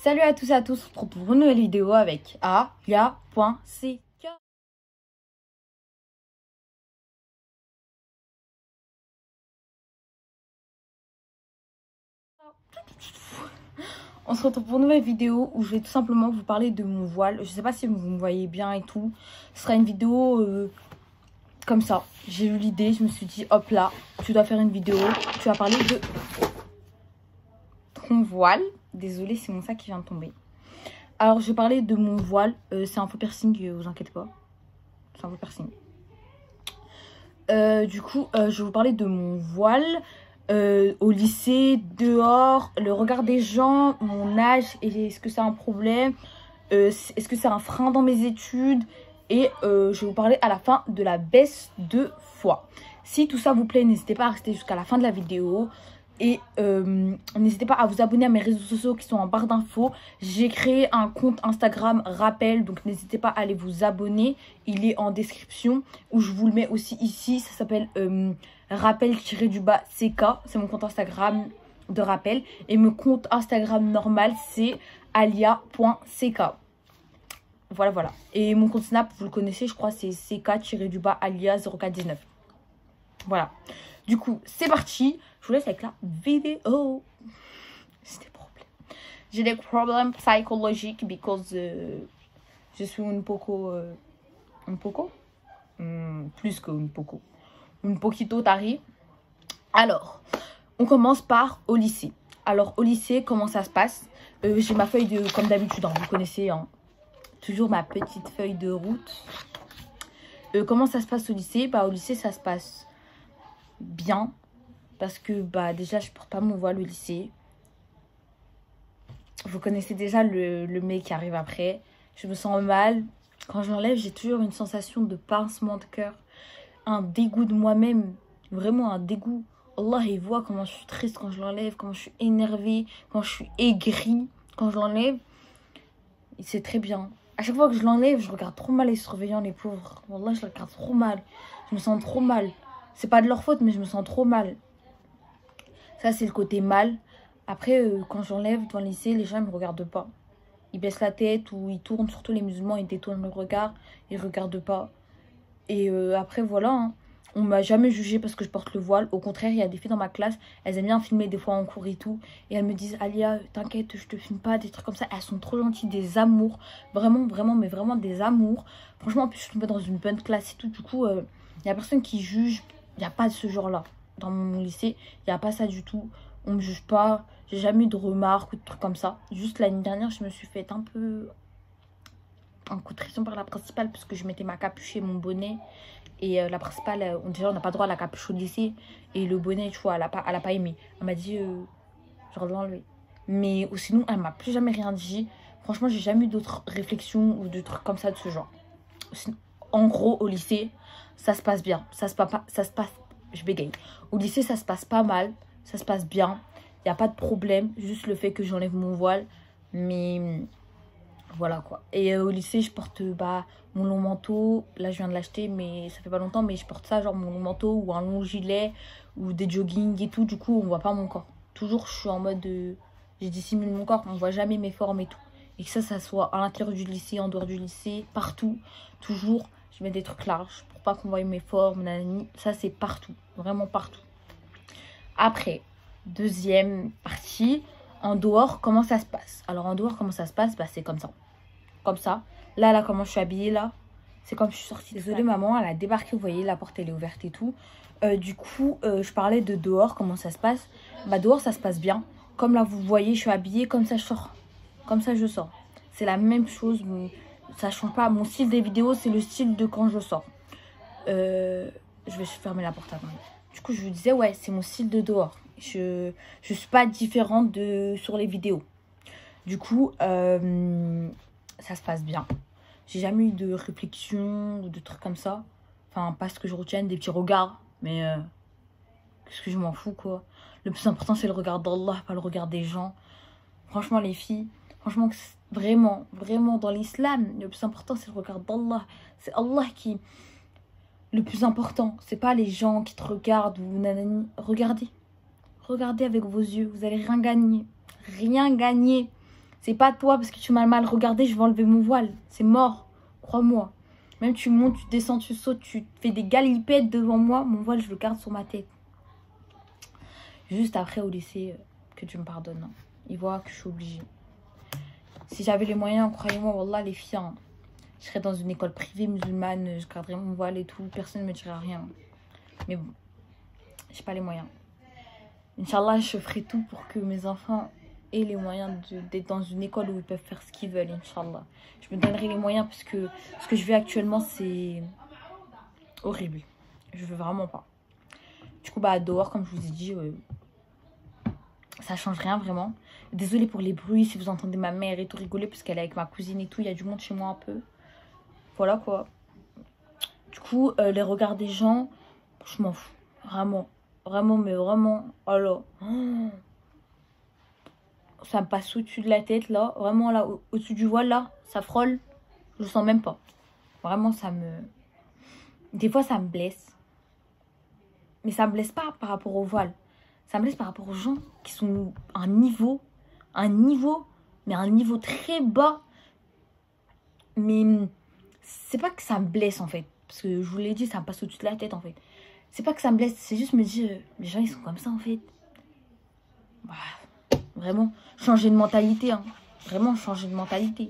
Salut à tous et à tous, on se retrouve pour une nouvelle vidéo avec Alia.ck. On se retrouve pour une nouvelle vidéo où je vais tout simplement vous parler de mon voile. Je sais pas si vous me voyez bien et tout. Ce sera une vidéo comme ça. J'ai eu l'idée, je me suis dit hop là, tu dois faire une vidéo. Tu vas parler de ton voile. Désolée, c'est mon sac qui vient de tomber. Alors je vais parler de mon voile. C'est un faux piercing, vous inquiétez pas. C'est un faux piercing. Du coup, je vais vous parler de mon voile. Au lycée, dehors, le regard des gens, mon âge, est-ce que c'est un problème, est-ce que c'est un frein dans mes études, et je vais vous parler à la fin de la baisse de foi. Si tout ça vous plaît, n'hésitez pas à rester jusqu'à la fin de la vidéo. Et n'hésitez pas à vous abonner à mes réseaux sociaux qui sont en barre d'infos. J'ai créé un compte Instagram rappel, donc n'hésitez pas à aller vous abonner. Il est en description, où je vous le mets aussi ici. Ça s'appelle rappel-CK. C'est mon compte Instagram de rappel. Et mon compte Instagram normal, c'est alia.ck. Voilà. Et mon compte Snap, vous le connaissez, je crois, c'est ck-alia0419. Voilà. Du coup, c'est parti. Je vous laisse avec la vidéo. J'ai des problèmes psychologiques because je suis un poco plus que un poco. Un poquito tari. Alors, on commence par au lycée. Alors, au lycée, comment ça se passe? J'ai ma feuille de, comme d'habitude, hein, vous connaissez, hein, toujours ma petite feuille de route. Comment ça se passe au lycée? Bah, au lycée, ça se passe bien. Parce que bah déjà je porte pas mon voile au lycée. Vous connaissez déjà le mec qui arrive après. Je me sens mal. Quand je l'enlève, j'ai toujours une sensation de pincement de cœur. Un dégoût de moi-même. Vraiment un dégoût. Allah, il voit comment je suis triste quand je l'enlève. Comment je suis énervée. Quand je suis aigrie. Quand je l'enlève. Il sait très bien. À chaque fois que je l'enlève, je regarde trop mal les surveillants, les pauvres. Wallah, je les regarde trop mal. Je me sens trop mal. C'est pas de leur faute, mais je me sens trop mal. Ça, c'est le côté mal. Après, quand j'enlève dans le lycée, les gens ne me regardent pas. Ils baissent la tête ou ils tournent, surtout les musulmans, ils détournent le regard. Ils ne regardent pas. Et après, voilà. Hein. On m'a jamais jugé parce que je porte le voile. Au contraire, il y a des filles dans ma classe, elles aiment bien filmer des fois en cours et tout. Et elles me disent, Alia, t'inquiète, je te filme pas, des trucs comme ça. Elles sont trop gentilles, des amours. Vraiment, mais vraiment des amours. Franchement, en plus, je suis tombée dans une bonne classe et tout. Du coup, il n'y a personne qui juge. Il n'y a pas de ce genre-là. Dans mon lycée, il n'y a pas ça du tout. On me juge pas. J'ai jamais eu de remarques ou de trucs comme ça. Juste l'année dernière, je me suis fait un peu en coup de pression par la principale parce que je mettais ma capuche et mon bonnet. Et la principale, déjà, on n'a pas droit à la capuche au lycée. Et le bonnet, tu vois, elle a pas aimé. Elle m'a dit, genre, de l'enlever. Mais sinon, elle m'a plus jamais rien dit. Franchement, j'ai jamais eu d'autres réflexions ou de trucs comme ça de ce genre. En gros, au lycée, ça se passe bien. Ça se passe. Je bégaye. Au lycée, ça se passe pas mal. Ça se passe bien. Il n'y a pas de problème. Juste le fait que j'enlève mon voile. Mais voilà quoi. Et au lycée, je porte mon long manteau. Là, je viens de l'acheter, mais ça fait pas longtemps. Mais je porte ça, genre mon long manteau ou un long gilet ou des joggings et tout. Du coup, on voit pas mon corps. Toujours, je suis en mode... je dissimule mon corps. On voit jamais mes formes et tout. Et que ça soit à l'intérieur du lycée, en dehors du lycée, partout. Toujours, je mets des trucs larges pour pas qu'on voie mes formes. Nanani. Ça, c'est partout. Vraiment partout. Après, deuxième partie, en dehors, comment ça se passe? Alors, en dehors, comment ça se passe? Bah, c'est comme ça. Comme ça. Là, comment je suis habillée, là. C'est comme je suis sortie. Désolée, maman, elle a débarqué, vous voyez, la porte, elle est ouverte et tout. Du coup, je parlais de dehors, comment ça se passe? Bah, dehors, ça se passe bien. Comme là, vous voyez, je suis habillée, comme ça, je sors. Comme ça, je sors. C'est la même chose, mais ça change pas. Mon style des vidéos, c'est le style de quand je sors. Je vais fermer la porte avant. Du coup, je vous disais, ouais, c'est mon style de dehors. Je suis pas différente de sur les vidéos. Du coup, ça se passe bien. J'ai jamais eu de réflexion ou de trucs comme ça. Enfin, pas ce que je retienne, des petits regards. Mais qu'est-ce que je m'en fous, quoi. Le plus important, c'est le regard d'Allah, pas le regard des gens. Franchement, les filles, franchement, vraiment dans l'islam, le plus important, c'est le regard d'Allah. C'est Allah qui... Le plus important, c'est pas les gens qui te regardent ou nanani. Regardez avec vos yeux, vous allez rien gagner. Rien gagner. C'est pas toi, parce que tu m'as mal regardé, je vais enlever mon voile. C'est mort, crois-moi. Même tu montes, tu descends, tu sautes, tu fais des galipettes devant moi, mon voile, je le garde sur ma tête. Juste après au lycée, que tu me pardonnes. Hein. Ils voient que je suis obligée. Si j'avais les moyens, croyez-moi, wallah, les filles, hein, je serais dans une école privée musulmane, je garderais mon voile et tout, personne ne me dirait rien. Mais bon, j'ai pas les moyens. Inch'Allah, je ferai tout pour que mes enfants aient les moyens d'être dans une école où ils peuvent faire ce qu'ils veulent, Inch'Allah. Je me donnerai les moyens parce que ce que je vis actuellement, c'est horrible. Je veux vraiment pas. Du coup, bah, dehors, comme je vous ai dit, ça change rien vraiment. Désolée pour les bruits, si vous entendez ma mère et tout rigoler, parce qu'elle est avec ma cousine et tout, il y a du monde chez moi un peu. Voilà quoi. Du coup, les regards des gens, je m'en fous. Vraiment. Vraiment, mais vraiment. Alors, ça me passe au-dessus de la tête là. Vraiment là, au-dessus du voile là, ça frôle. Je le sens même pas. Vraiment, ça me... Des fois, ça me blesse. Mais ça me blesse pas par rapport au voile. Ça me blesse par rapport aux gens qui sont à un niveau, mais à un niveau très bas. Mais c'est pas que ça me blesse en fait. Parce que je vous l'ai dit, ça me passe au-dessus de la tête en fait. C'est pas que ça me blesse, c'est juste me dire, les gens ils sont comme ça en fait. Bah, vraiment, changer de mentalité. Hein. Vraiment, changer de mentalité.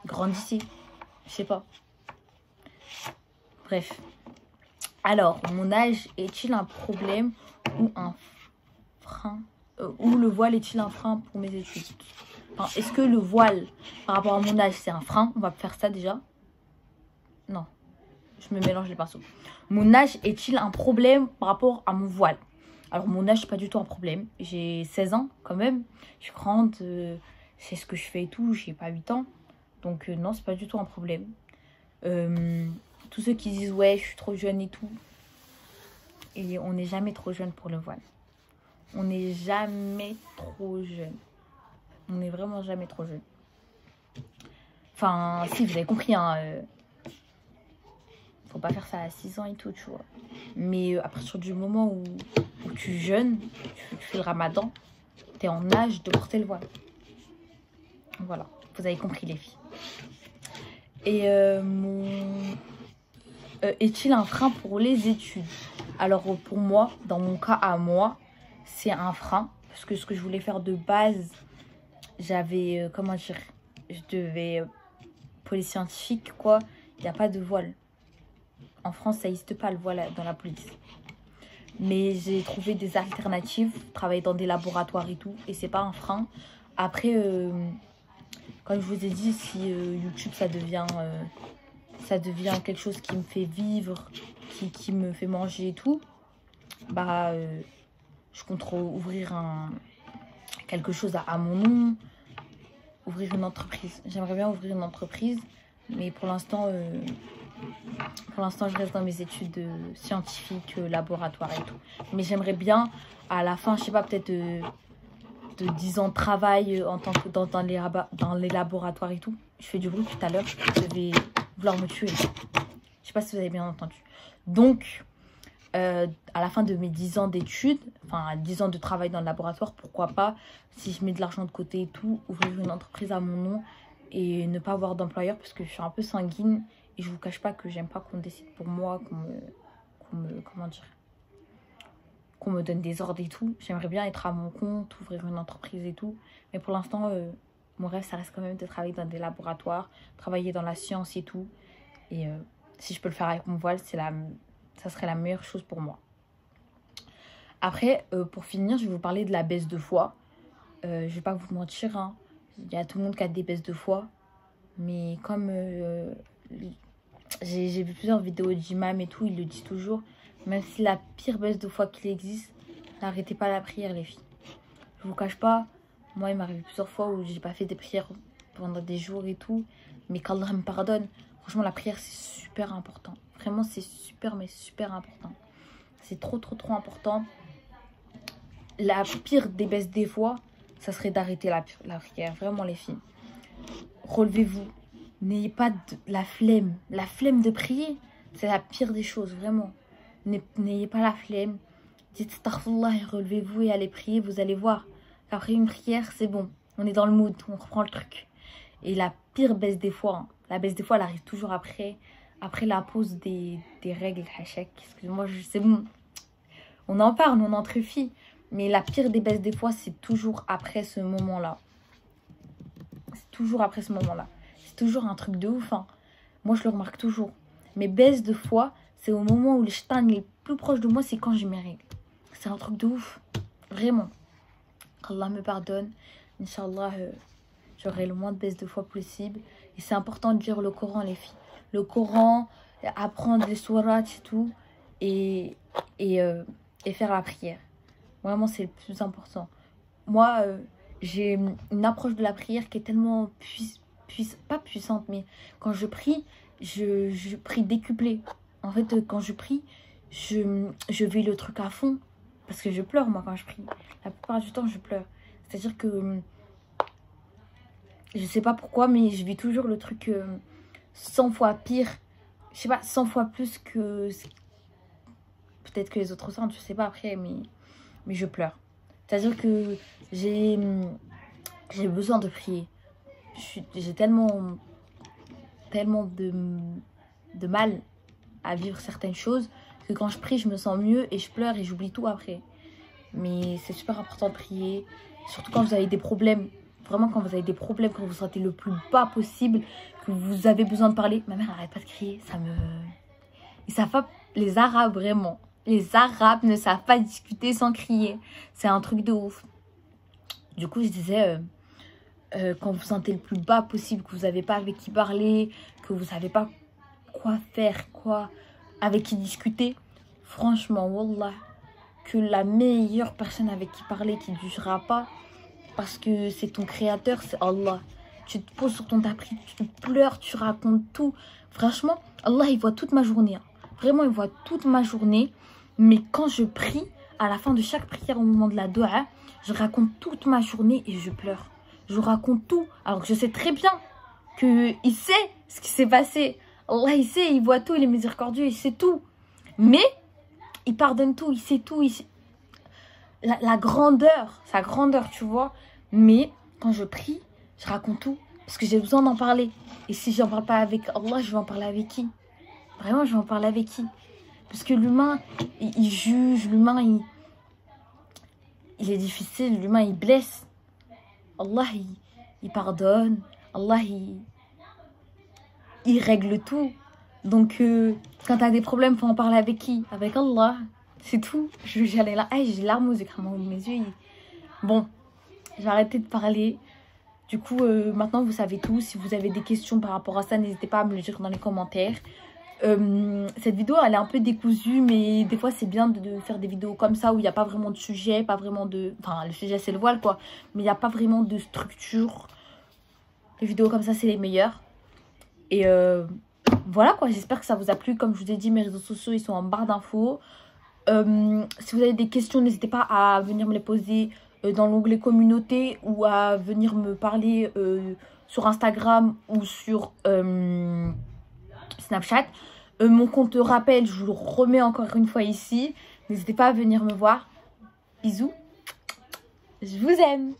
Grandissez. Je sais pas. Bref. Alors, mon âge est-il un problème ou un frein ou le voile est-il un frein pour mes études? Enfin, est-ce que le voile, par rapport à mon âge, c'est un frein? On va faire ça déjà. Non. Je me mélange les pinceaux. Mon âge est-il un problème par rapport à mon voile? Alors, mon âge, c'est pas du tout un problème. J'ai 16 ans, quand même. Je suis grande, c'est ce que je fais et tout. J'ai pas 8 ans. Donc, non, c'est pas du tout un problème. Tous ceux qui disent, ouais, je suis trop jeune et tout. Et on n'est jamais trop jeune pour le voile. On n'est jamais trop jeune. On n'est vraiment jamais trop jeune. Enfin, si, vous avez compris, hein. Faut pas faire ça à 6 ans et tout, tu vois. Mais à partir du moment où tu jeûnes, tu fais le ramadan, tu es en âge de porter le voile. Voilà, vous avez compris les filles. Et est-il un frein pour les études? Alors pour moi, dans mon cas à moi, c'est un frein. Parce que ce que je voulais faire de base, j'avais, comment dire, je devais, police scientifique, quoi. Il n'y a pas de voile. En France, ça n'existe pas le voile dans la police. Mais j'ai trouvé des alternatives, travailler dans des laboratoires et tout. Et c'est pas un frein. Après, comme je vous ai dit, si YouTube, ça devient quelque chose qui me fait vivre, qui me fait manger et tout, bah, je compte ouvrir quelque chose à mon nom, ouvrir une entreprise. J'aimerais bien ouvrir une entreprise, mais pour l'instant, je reste dans mes études scientifiques, laboratoires et tout. Mais j'aimerais bien, à la fin, je sais pas, peut-être de 10 ans de travail en tant que dans les laboratoires et tout. Je fais du bruit tout à l'heure, je vais vouloir me tuer. Je sais pas si vous avez bien entendu. Donc, à la fin de mes 10 ans d'études, enfin 10 ans de travail dans le laboratoire, pourquoi pas, si je mets de l'argent de côté et tout, ouvrir une entreprise à mon nom et ne pas avoir d'employeur parce que je suis un peu sanguine et je vous cache pas que j'aime pas qu'on décide pour moi, qu'on me donne des ordres et tout. J'aimerais bien être à mon compte, ouvrir une entreprise et tout. Mais pour l'instant, mon rêve, ça reste quand même de travailler dans des laboratoires, travailler dans la science et tout. Et si je peux le faire avec mon voile, ça serait la meilleure chose pour moi. Après, pour finir, je vais vous parler de la baisse de foi. Je vais pas vous mentir, hein. Il y a tout le monde qui a des baisses de foi. Mais comme j'ai vu plusieurs vidéos d'imams et tout, ils le disent toujours. Même si la pire baisse de foi qu'il existe, n'arrêtez pas la prière, les filles. Je vous cache pas, moi, il m'est arrivé plusieurs fois où j'ai pas fait des prières pendant des jours et tout. Mais qu'Allah me pardonne. Franchement, la prière, c'est super important. Vraiment, c'est super, mais super important. C'est trop, trop, trop important. La pire des baisses des fois, ça serait d'arrêter la prière. Vraiment, les filles. Relevez-vous. N'ayez pas la flemme. La flemme de prier, c'est la pire des choses, vraiment. N'ayez pas la Dites astaghfirullah et relevez-vous et allez prier. Vous allez voir qu'après une prière, c'est bon. on est dans le mood, on reprend le truc. Et la pire baisse des fois, hein, la baisse des fois, elle arrive toujours après la pause des règles, hachek. Excuse-moi, c'est bon. On en parle, on entre filles. Mais la pire des baisses des fois, c'est toujours après ce moment-là. C'est toujours après ce moment-là. C'est toujours un truc de ouf, hein. Moi, je le remarque toujours. Mes baisses de foi, c'est au moment où le shaitan est le plus proche de moi, c'est quand j'ai mes règles. C'est un truc de ouf. Vraiment. Qu'Allah me pardonne. Inch'Allah, j'aurai le moins de baisses de foi possible. Et c'est important de lire le Coran, les filles. Le Coran, apprendre les sourates et tout. Et faire la prière. Vraiment, c'est le plus important. Moi, j'ai une approche de la prière qui est tellement pas puissante, mais quand je prie, je prie décuplé. En fait, quand je prie, je vis le truc à fond. Parce que je pleure, moi, quand je prie. La plupart du temps, je pleure. C'est-à-dire que je sais pas pourquoi, mais je vis toujours le truc 100 fois pire. Je sais pas, 100 fois plus que... Peut-être que les autres sentent, je sais pas après, mais je pleure. C'est-à-dire que j'ai besoin de prier. J'ai tellement de mal à vivre certaines choses que quand je prie, je me sens mieux et je pleure et j'oublie tout après. Mais c'est super important de prier, surtout quand vous avez des problèmes. Vraiment, quand vous avez des problèmes, quand vous vous sentez le plus bas possible, que vous avez besoin de parler. Ma mère n'arrête pas de crier, ça me... Ils savent pas, les Arabes, vraiment. Les Arabes ne savent pas discuter sans crier. C'est un truc de ouf. Du coup, je disais, quand vous vous sentez le plus bas possible, que vous n'avez pas avec qui parler, que vous savez pas quoi faire, avec qui discuter, franchement, wallah, que la meilleure personne avec qui parler, qui ne jugera pas, parce que c'est ton créateur, c'est Allah. Tu te poses sur ton tapis, tu pleures, tu racontes tout. Franchement, Allah, il voit toute ma journée. Hein. Vraiment, il voit toute ma journée. Mais quand je prie, à la fin de chaque prière, au moment de la doha, je raconte toute ma journée et je pleure. Je raconte tout. Alors que je sais très bien qu'il sait ce qui s'est passé. Allah, il sait, il voit tout, il est miséricordieux, il sait tout. Mais il pardonne tout, il sait tout. La grandeur, sa grandeur, tu vois. Mais quand je prie, je raconte tout. Parce que j'ai besoin d'en parler. Et si j'en parle pas avec Allah, je vais en parler avec qui? Vraiment, je vais en parler avec qui? Parce que l'humain, il juge, l'humain, il est difficile, l'humain, il blesse. Allah, il pardonne. Allah, il règle tout. Donc, quand tu as des problèmes, faut en parler avec qui? Avec Allah. C'est tout. J'allais là. Hey, j'ai larmes aux écrans, mes yeux. Bon, j'ai arrêté de parler. Du coup, maintenant, vous savez tout. Si vous avez des questions par rapport à ça, n'hésitez pas à me le dire dans les commentaires. Cette vidéo elle est un peu décousue, mais des fois c'est bien de faire des vidéos comme ça où il n'y a pas vraiment de sujet, pas vraiment de... Enfin, le sujet c'est le voile quoi, mais il n'y a pas vraiment de structure. Les vidéos comme ça c'est les meilleures. Et voilà quoi, j'espère que ça vous a plu. Comme je vous ai dit, mes réseaux sociaux ils sont en barre d'infos. Si vous avez des questions, n'hésitez pas à venir me les poser dans l'onglet communauté ou à venir me parler sur Instagram ou sur Snapchat. Mon compte rappel, je vous le remets encore une fois ici. N'hésitez pas à venir me voir. Bisous. Je vous aime.